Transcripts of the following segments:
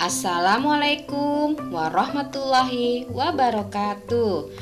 Assalamualaikum warahmatullahi wabarakatuh.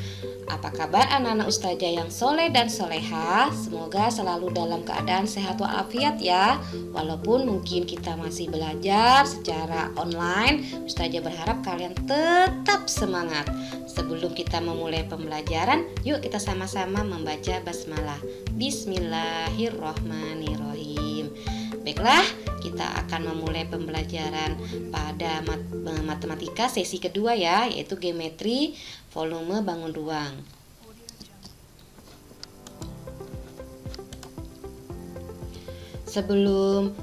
Apa kabar anak-anak ustazah yang soleh dan soleha? Semoga selalu dalam keadaan sehat walafiat ya. Walaupun mungkin kita masih belajar secara online, ustazah berharap kalian tetap semangat. Sebelum kita memulai pembelajaran, yuk kita sama-sama membaca basmalah. Bismillahirrohmanirrohim. Baiklah, kita akan memulai pembelajaran pada matematika sesi kedua ya, yaitu geometri volume bangun ruang. Sebelum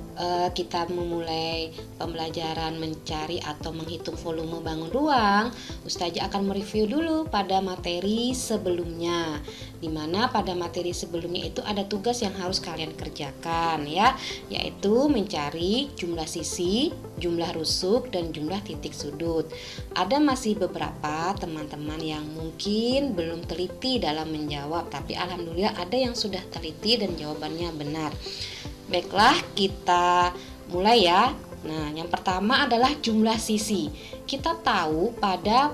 kita memulai pembelajaran mencari atau menghitung volume bangun ruang, Ustazah akan mereview dulu pada materi sebelumnya. Dimana pada materi sebelumnya itu ada tugas yang harus kalian kerjakan ya, yaitu mencari jumlah sisi, jumlah rusuk, dan jumlah titik sudut. Ada masih beberapa teman-teman yang mungkin belum teliti dalam menjawab, tapi alhamdulillah ada yang sudah teliti dan jawabannya benar. Baiklah, kita mulai ya. Nah, yang pertama adalah jumlah sisi. Kita tahu pada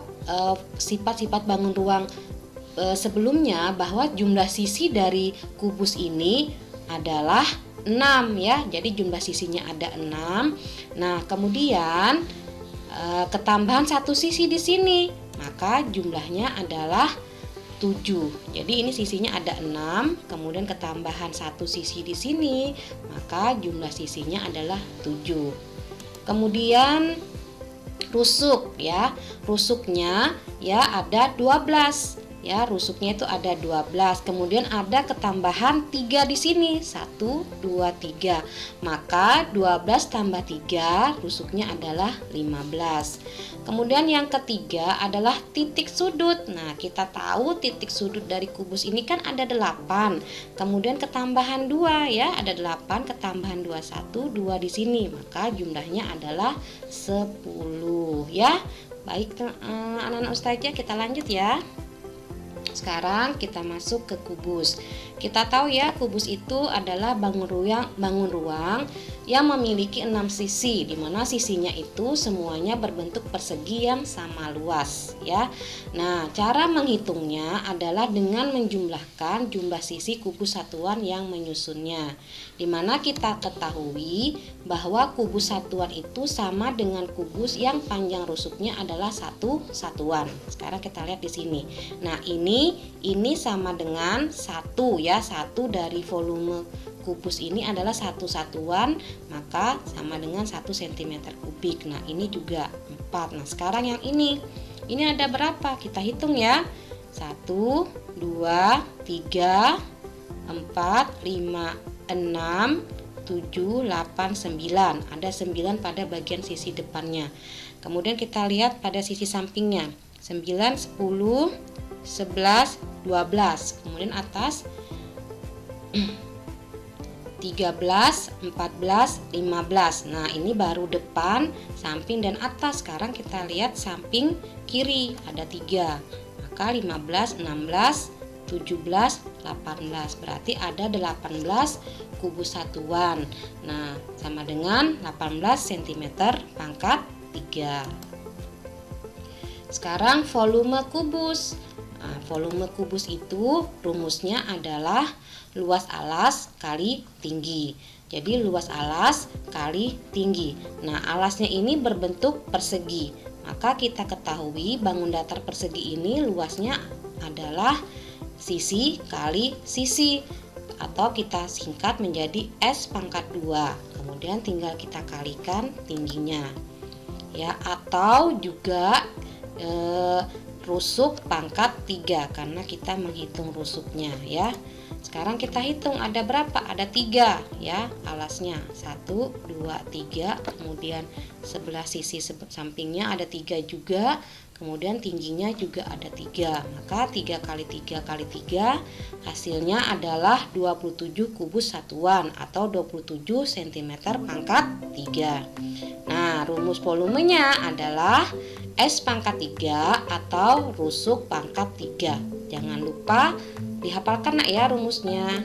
sifat-sifat bangun ruang sebelumnya bahwa jumlah sisi dari kubus ini adalah 6 ya. Jadi jumlah sisinya ada 6. Nah, kemudian ketambahan satu sisi di sini, maka jumlahnya adalah 7. Jadi ini sisinya ada 6, kemudian ketambahan satu sisi di sini, maka jumlah sisinya adalah 7. Kemudian rusuk ya. Rusuknya ya ada 12. Ya, rusuknya itu ada 12. Kemudian ada ketambahan 3 di sini. 1 2 3. Maka 12 tambah 3 rusuknya adalah 15. Kemudian yang ketiga adalah titik sudut. Nah, kita tahu titik sudut dari kubus ini kan ada 8. Kemudian ketambahan 2 ya, ada 8 ketambahan 2 1, 2 di sini. Maka jumlahnya adalah 10 ya. Baik anak-anak ustazah, kita lanjut ya. Sekarang kita masuk ke kubus. Kita tahu ya, kubus itu adalah bangun ruang yang memiliki 6 sisi, di mana sisinya itu semuanya berbentuk persegi yang sama luas ya. Nah, cara menghitungnya adalah dengan menjumlahkan jumlah sisi kubus satuan yang menyusunnya. Di mana kita ketahui bahwa kubus satuan itu sama dengan kubus yang panjang rusuknya adalah satu satuan. Sekarang kita lihat di sini. Nah, ini sama dengan 1 ya. 1 dari volume kubus ini adalah satu satuan, maka sama dengan 1 cm kubik. Nah, ini juga 4. Nah, sekarang yang ini ada berapa? Kita hitung ya. 1 2 3 4 5 6 7 8 9. Ada 9 pada bagian sisi depannya. Kemudian kita lihat pada sisi sampingnya. 9 10 11 12. Kemudian atas 13, 14, 15. Nah, ini baru depan, samping, dan atas. Sekarang kita lihat samping kiri, ada 3. Maka 15, 16, 17, 18. Berarti ada 18 kubus satuan. Nah, sama dengan 18 cm pangkat 3. Sekarang volume kubus. Nah, volume kubus itu rumusnya adalah luas alas kali tinggi. Jadi luas alas kali tinggi. Nah, alasnya ini berbentuk persegi. Maka kita ketahui bangun datar persegi ini luasnya adalah sisi kali sisi, atau kita singkat menjadi S pangkat 2. Kemudian tinggal kita kalikan tingginya. Ya, atau juga rusuk pangkat 3 karena kita menghitung rusuknya ya. Sekarang kita hitung ada berapa? Ada 3 ya alasnya. 1 2 3. Kemudian sebelah sisi sampingnya ada 3 juga. Kemudian tingginya juga ada 3. Maka 3 kali 3 kali 3 hasilnya adalah 27 kubus satuan atau 27 cm pangkat 3. Nah, rumus volumenya adalah S pangkat 3 atau rusuk pangkat 3. Jangan lupa dihafalkan nak ya rumusnya.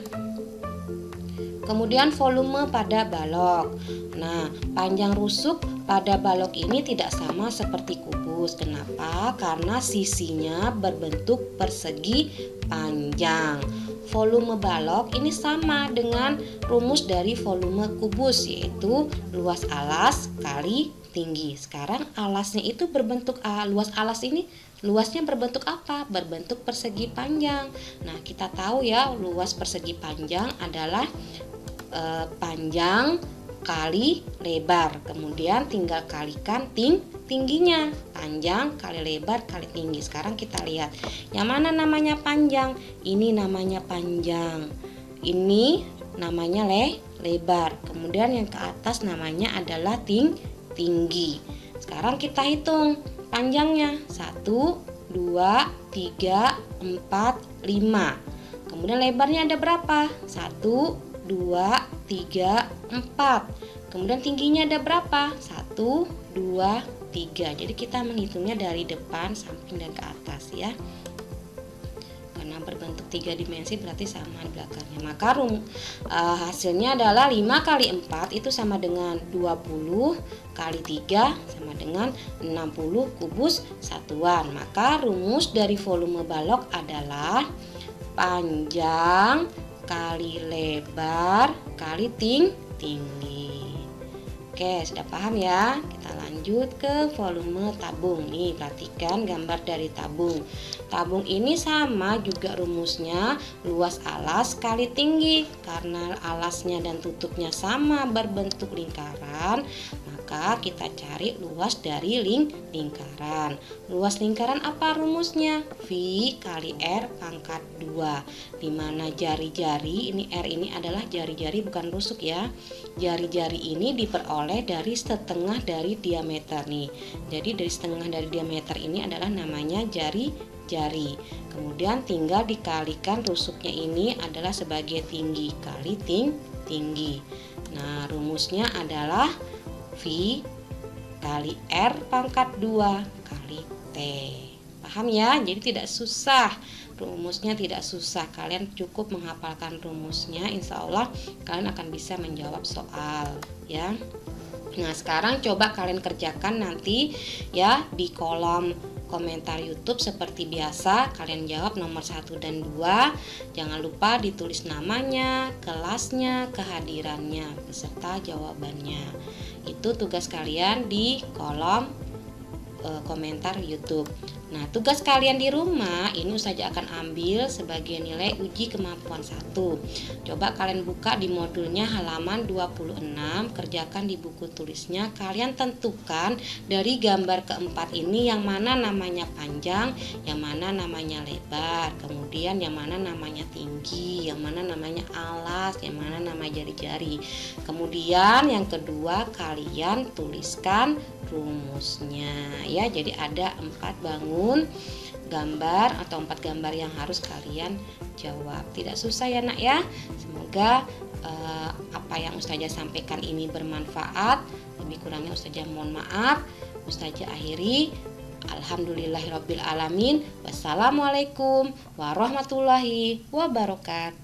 Kemudian volume pada balok. Nah, panjang rusuk pada balok ini tidak sama seperti kubus. Kenapa? Karena sisinya berbentuk persegi panjang. Volume balok ini sama dengan rumus dari volume kubus, yaitu luas alas kali tinggi. Sekarang alasnya itu berbentuk luas alas ini luasnya berbentuk apa? Berbentuk persegi panjang. Nah, kita tahu ya, luas persegi panjang adalah panjang kali lebar. Kemudian tinggal kalikan tingginya. Panjang kali lebar kali tinggi. Sekarang kita lihat yang mana namanya panjang. Ini namanya panjang. Ini namanya lebar. Kemudian yang ke atas namanya adalah tinggi. Sekarang kita hitung panjangnya. 1, 2, 3, 4, 5. Kemudian lebarnya ada berapa? 1, 2, 3, 4. Kemudian tingginya ada berapa? 1, 2, 3. Jadi kita menghitungnya dari depan, samping, dan ke atas ya. Karena berbentuk 3 dimensi berarti sama di belakangnya. Maka hasilnya adalah 5 kali 4 itu sama dengan 20 kali 3 sama dengan 60 kubus satuan. Maka rumus dari volume balok adalah panjang kali lebar kali tinggi. Oke, sudah paham ya? Kita lanjut ke volume tabung. Nih, perhatikan gambar dari tabung. Tabung ini sama juga rumusnya, luas alas kali tinggi. Karena alasnya dan tutupnya sama berbentuk lingkaran, maka kita cari luas dari lingkaran. Luas lingkaran apa rumusnya? V kali R pangkat 2. Dimana jari-jari, ini R ini adalah jari-jari bukan rusuk ya. Jari-jari ini diperoleh dari setengah dari diameter nih. Jadi dari setengah dari diameter ini adalah namanya jari-jari. Kemudian tinggal dikalikan rusuknya ini adalah sebagai tinggi kali tinggi. Nah, rumusnya adalah V kali R pangkat 2 kali T. Paham ya? Jadi tidak susah. Rumusnya tidak susah. Kalian cukup menghafalkan rumusnya. Insya Allah kalian akan bisa menjawab soal ya. Nah, sekarang coba kalian kerjakan nanti ya di kolom komentar YouTube seperti biasa. Kalian jawab nomor 1 dan 2. Jangan lupa ditulis namanya, kelasnya, kehadirannya beserta jawabannya. Itu tugas kalian di kolom komentar YouTube. Nah, tugas kalian di rumah ini Ustazah akan ambil sebagai nilai uji kemampuan 1. Coba kalian buka di modulnya halaman 26, kerjakan di buku tulisnya. Kalian tentukan dari gambar keempat ini yang mana namanya panjang, yang mana namanya lebar, kemudian yang mana namanya tinggi, yang mana namanya alas, yang mana nama jari-jari. Kemudian yang kedua kalian tuliskan rumusnya ya. Jadi ada 4 gambar atau 4 gambar yang harus kalian jawab. Tidak susah ya nak ya. Semoga apa yang Ustazah sampaikan ini bermanfaat. Lebih kurangnya Ustazah mohon maaf. Ustazah akhiri. Alhamdulillahirabbil alamin. Wassalamualaikum warahmatullahi wabarakatuh.